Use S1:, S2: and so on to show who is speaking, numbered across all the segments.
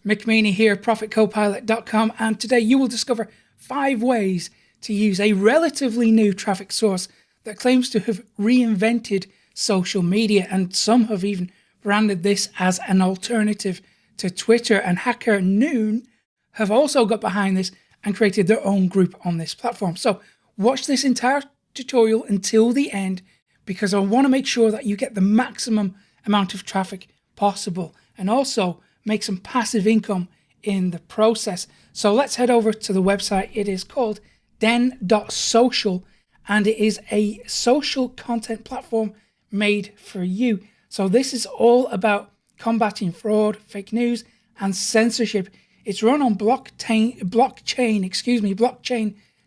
S1: Mick Meaney here, ProfitCopilot.com, and today you will discover 5 ways to use a relatively new traffic source that claims to have reinvented social media, and some have even branded this as an alternative to Twitter. And HackerNoon have also got behind this and created their own group on this platform. So watch this entire tutorial until the end, because I want to make sure that you get the maximum amount of traffic possible and also make some passive income in the process. So let's head over to the website. It is called den.social, and it is a social content platform made for you. So this is all about combating fraud, fake news, and censorship. It's run on blockchain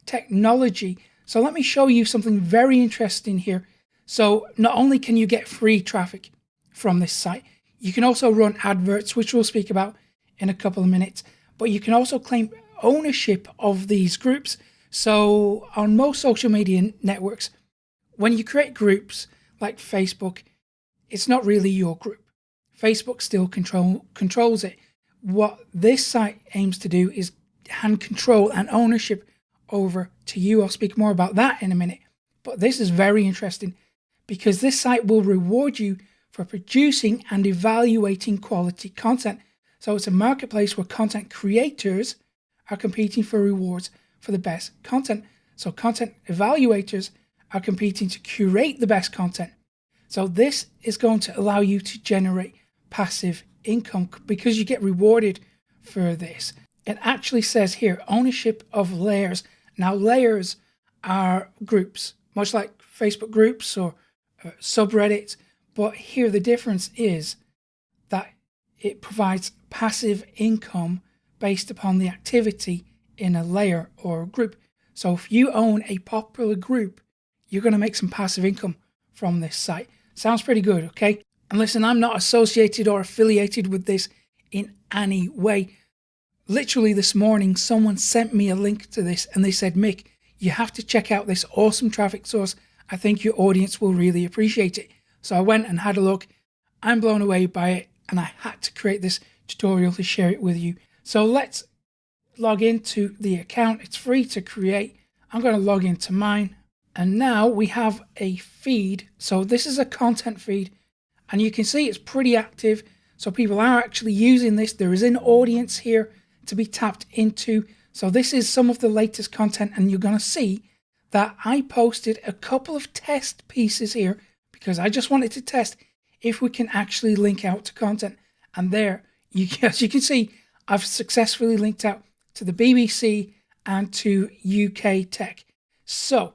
S1: technology. So let me show you something very interesting here. So not only can you get free traffic from this site, you can also run adverts, which we'll speak about in a couple of minutes, but you can also claim ownership of these groups. So on most social media networks, when you create groups like Facebook, it's not really your group. Facebook still controls it. What this site aims to do is hand control and ownership over to you. I'll speak more about that in a minute, but this is very interesting because this site will reward you for producing and evaluating quality content. So it's a marketplace where content creators are competing for rewards for the best content. So content evaluators are competing to curate the best content. So this is going to allow you to generate passive income because you get rewarded for this. It actually says here, ownership of layers. Now layers are groups, much like Facebook groups or subreddits. But here the difference is that it provides passive income based upon the activity in a layer or a group. So if you own a popular group, you're going to make some passive income from this site. Sounds pretty good, okay? And listen, I'm not associated or affiliated with this in any way. Literally this morning, someone sent me a link to this and they said, Mick, you have to check out this awesome traffic source. I think your audience will really appreciate it. So I went and had a look. I'm blown away by it, and I had to create this tutorial to share it with you. So let's log into the account. It's free to create. I'm going to log into mine. And now we have a feed. So this is a content feed, and you can see it's pretty active. So people are actually using this. There is an audience here to be tapped into. So this is some of the latest content, and you're going to see that I posted a couple of test pieces here because I just wanted to test if we can actually link out to content. And there, as you can see, I've successfully linked out to the BBC and to UK Tech. So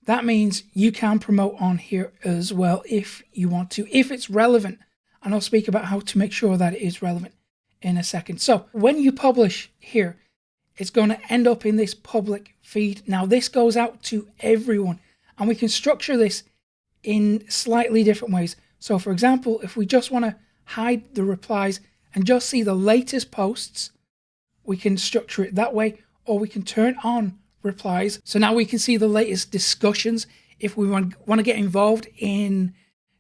S1: that means you can promote on here as well if you want to, if it's relevant. And I'll speak about how to make sure that it is relevant in a second. So when you publish here, it's going to end up in this public feed. Now this goes out to everyone, and we can structure this in slightly different ways. So for example, if we just want to hide the replies and just see the latest posts, we can structure it that way, or we can turn on replies. So now we can see the latest discussions. If we want to get involved in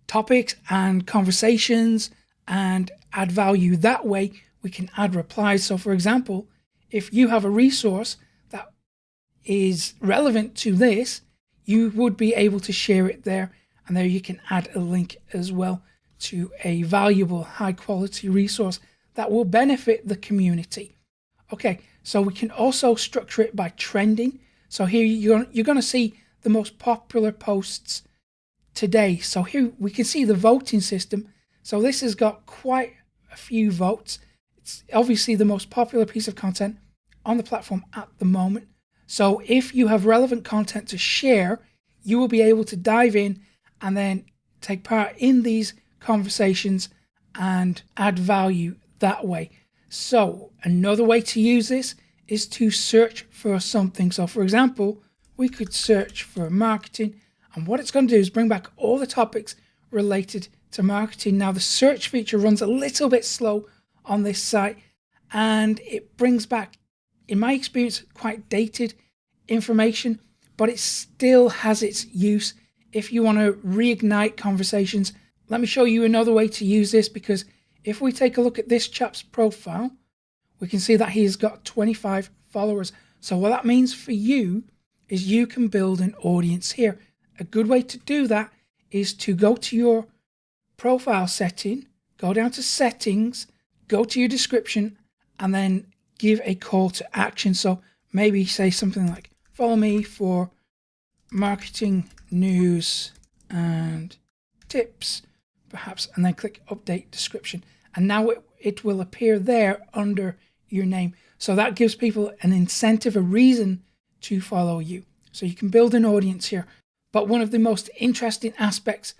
S1: topics and conversations and add value that way, we can add replies. So for example, if you have a resource that is relevant to this, you would be able to share it there. And there you can add a link as well to a valuable, high quality resource that will benefit the community. Okay, so we can also structure it by trending. So here you're going to see the most popular posts today. So here we can see the voting system. So this has got quite a few votes. It's obviously the most popular piece of content on the platform at the moment. So if you have relevant content to share, you will be able to dive in and then take part in these conversations and add value that way. So another way to use this is to search for something. So for example, we could search for marketing, and what it's going to do is bring back all the topics related to marketing. Now the search feature runs a little bit slow on this site, and it brings back, in my experience, quite dated information, but it still has its use if you want to reignite conversations. Let me show you another way to use this, because if we take a look at this chap's profile, we can see that he's got 25 followers. So what that means for you is you can build an audience here. A good way to do that is to go to your profile setting, go down to settings, go to your description, and then give a call to action. So maybe say something like, follow me for marketing news and tips, perhaps, and then click update description. And now it will appear there under your name. So that gives people an incentive, a reason to follow you. So you can build an audience here. But one of the most interesting aspects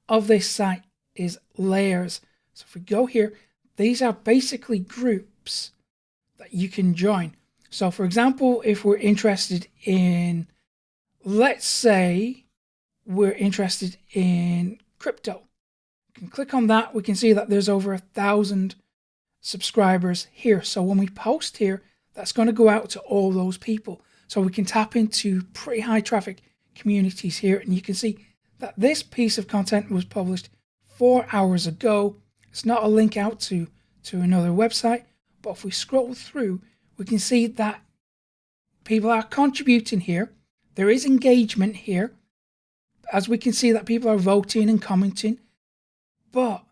S1: of this site is layers. So if we go here, these are basically groups that you can join. So for example, if we're interested in, let's say we're interested in crypto, we can click on that. We can see that there's over 1,000 subscribers here. So when we post here, that's going to go out to all those people. So we can tap into pretty high traffic communities here. And you can see that this piece of content was published 4 hours ago. It's not a link out to another website, but if we scroll through, we can see that people are contributing here. There is engagement here, as we can see that people are voting and commenting, but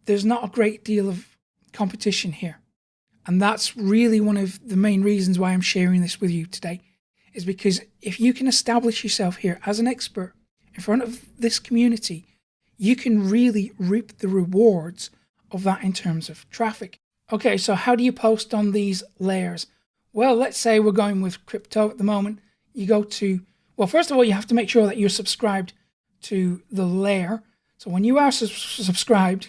S1: there's not a great deal of competition here. And that's really one of the main reasons why I'm sharing this with you today, is because if you can establish yourself here as an expert in front of this community, you can really reap the rewards of that in terms of traffic. Okay, so how do you post on these layers? Well, let's say we're going with crypto at the moment. You go to, well, first of all, you have to make sure that you're subscribed to the layer. So when you are subscribed,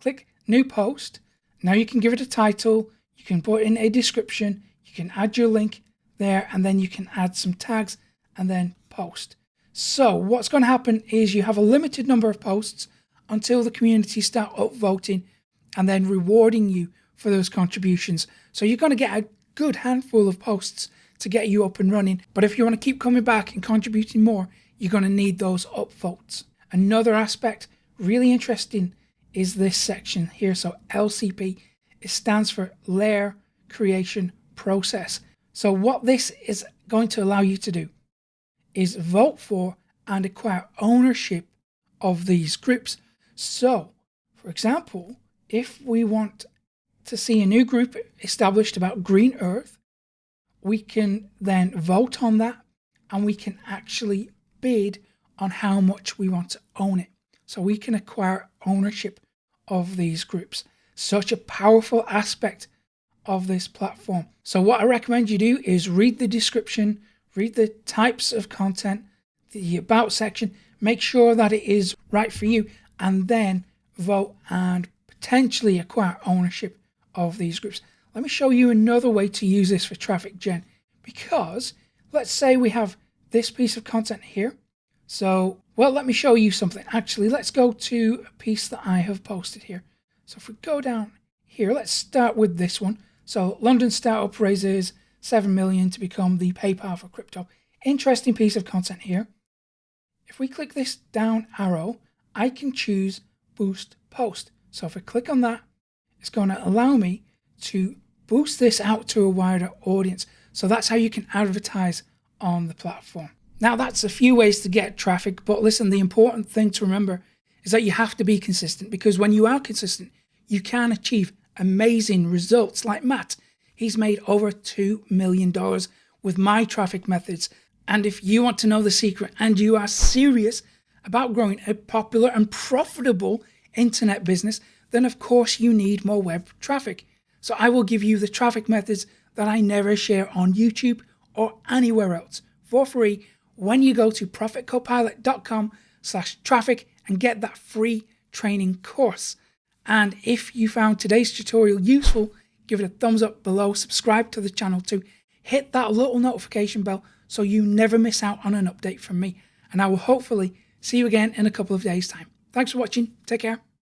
S1: click new post. Now you can give it a title, you can put in a description, you can add your link there, and then you can add some tags and then post. So what's going to happen is you have a limited number of posts until the community start upvoting and then rewarding you for those contributions. So you're going to get a good handful of posts to get you up and running. But if you want to keep coming back and contributing more, you're going to need those upvotes. Another aspect, really interesting, is this section here. So LCP, it stands for Layer Creation Process. So what this is going to allow you to do is vote for and acquire ownership of these groups. So, for example, if we want to see a new group established about green earth, we can then vote on that and we can actually bid on how much we want to own it. So we can acquire ownership of these groups. Such a powerful aspect of this platform. So what I recommend you do is read the description, read the types of content, the about section, make sure that it is right for you, and then vote and potentially acquire ownership of these groups. Let me show you another way to use this for traffic gen, because let's say we have this piece of content here. So, well, let me show you something. Actually, let's go to a piece that I have posted here. So if we go down here, let's start with this one. So London startup raises 7 million to become the PayPal for crypto. Interesting piece of content here. If we click this down arrow, I can choose boost post. So if I click on that, it's going to allow me to boost this out to a wider audience. So that's how you can advertise on the platform. Now that's a few ways to get traffic, but listen, the important thing to remember is that you have to be consistent, because when you are consistent, you can achieve amazing results. Like Matt, he's made over $2 million with my traffic methods. And if you want to know the secret and you are serious about growing a popular and profitable internet business, then of course you need more web traffic. So I will give you the traffic methods that I never share on YouTube or anywhere else for free when you go to profitcopilot.com/traffic and get that free training course. And if you found today's tutorial useful, give it a thumbs up below, subscribe to the channel too, hit that little notification bell so you never miss out on an update from me. And I will hopefully see you again in a couple of days' time. Thanks for watching. Take care.